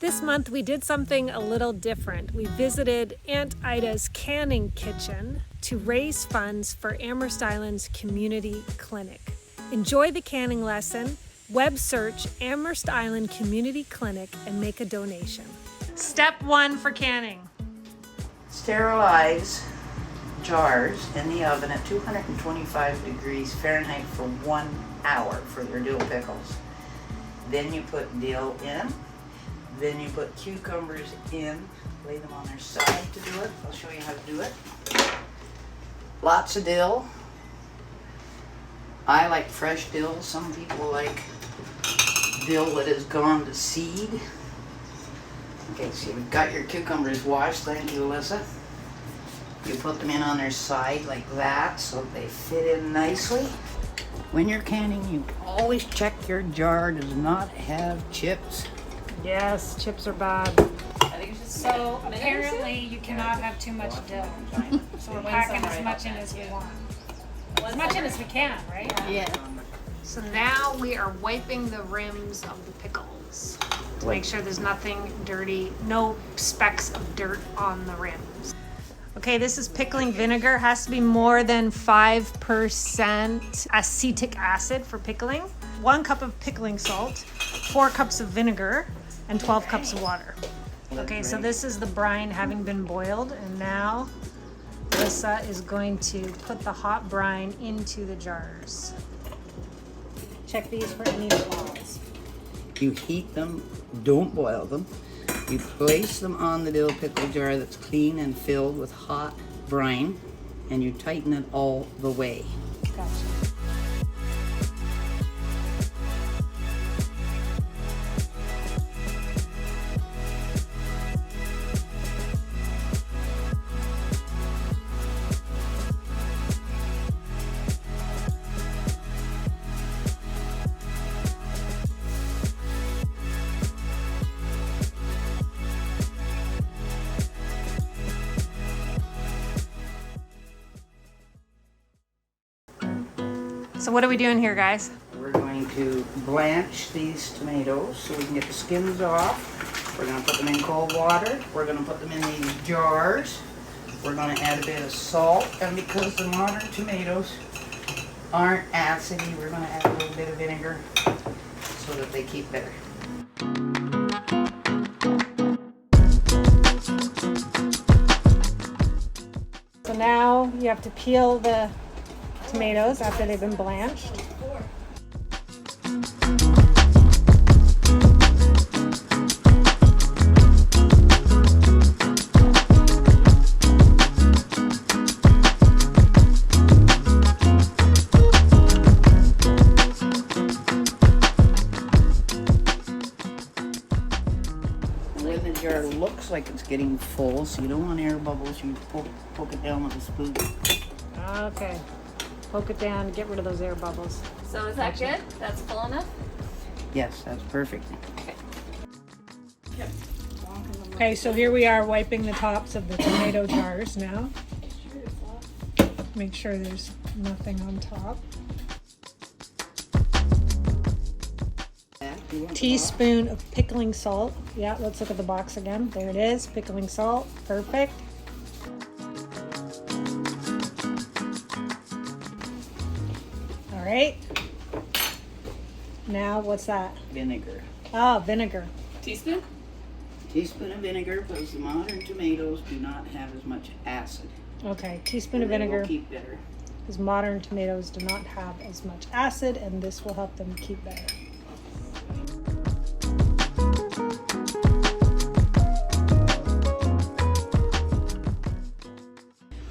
This month we did something a little different. We visited Aunt Ida's canning kitchen to raise funds for Amherst Island's community clinic. Enjoy the canning lesson, web search Amherst Island Community Clinic and make a donation. Step 1 for canning. Sterilize jars in the oven at 225 degrees Fahrenheit for 1 hour for your dill pickles. Then you put dill in. Then you put cucumbers in. Lay them on their side to do it. I'll show you how to do it. Lots of dill. I like fresh dill. Some people like dill that has gone to seed. Okay, so you've got your cucumbers washed. Thank you, Alyssa. You put them in on their side like that so they fit in nicely. When you're canning, you always check your jar does not have chips. Yes, chips are bad. So apparently you cannot have too much dill. So we're packing as much in as we want. As much in as we can, right? Yeah. So now we are wiping the rims of the pickles to make sure there's nothing dirty, no specks of dirt on the rims. Okay, this is pickling vinegar. Has to be more than 5% acetic acid for pickling. 1 cup of pickling salt, 4 cups of vinegar, and 12 cups of water. Okay, so this is the brine having been boiled, and now Alyssa is going to put the hot brine into the jars. Check these for any flaws. You heat them, don't boil them. You place them on the dill pickle jar that's clean and filled with hot brine, and you tighten it all the way. Gotcha. So what are we doing here, guys? We're going to blanch these tomatoes so we can get the skins off. We're going to put them in cold water. We're going to put them in these jars. We're going to add a bit of salt, and because the modern tomatoes aren't acidy, we're going to add a little bit of vinegar so that they keep better. So now you have to peel the tomatoes after they've been blanched. When the jar looks like it's getting full, so you don't want air bubbles, you poke it down with a spoon. Okay. Poke it down, get rid of those air bubbles. So is that good? That's full enough? Yes, that's perfect. Okay, so here we are wiping the tops of the tomato jars now. Make sure there's nothing on top. Teaspoon of pickling salt. Yeah, let's look at the box again. There it is, pickling salt. Perfect. All right. Now, what's that? Vinegar. Oh, vinegar. Teaspoon? Teaspoon of vinegar because the modern tomatoes do not have as much acid. Okay, teaspoon of They will vinegar. keep better. Because modern tomatoes do not have as much acid, and this will help them keep better.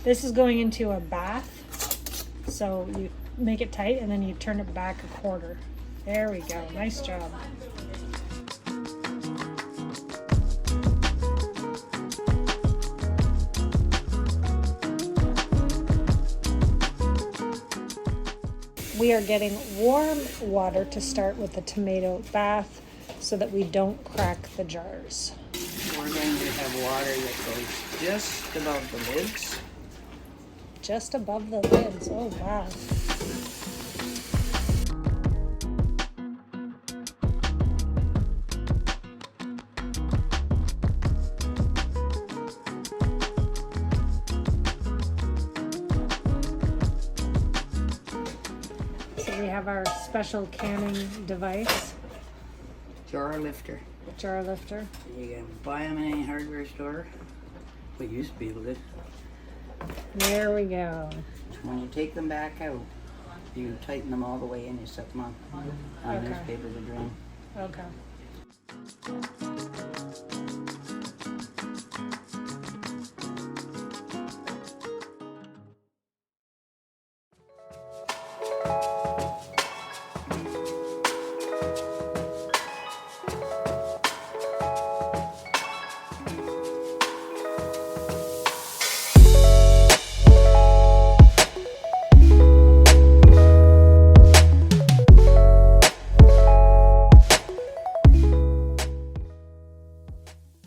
This is going into a bath, so you make it tight and then you turn it back a quarter. There we go, nice job. We are getting warm water to start with the tomato bath so that we don't crack the jars. We're going to have water that goes just above the lids. Just above the lids, oh wow. have our special canning device, Jar lifter. jar lifter. You can buy them in any hardware store. We used to be able to. There we go. When you take them back out, you tighten them all the way in. You set them on Okay. newspaper to drain. Okay.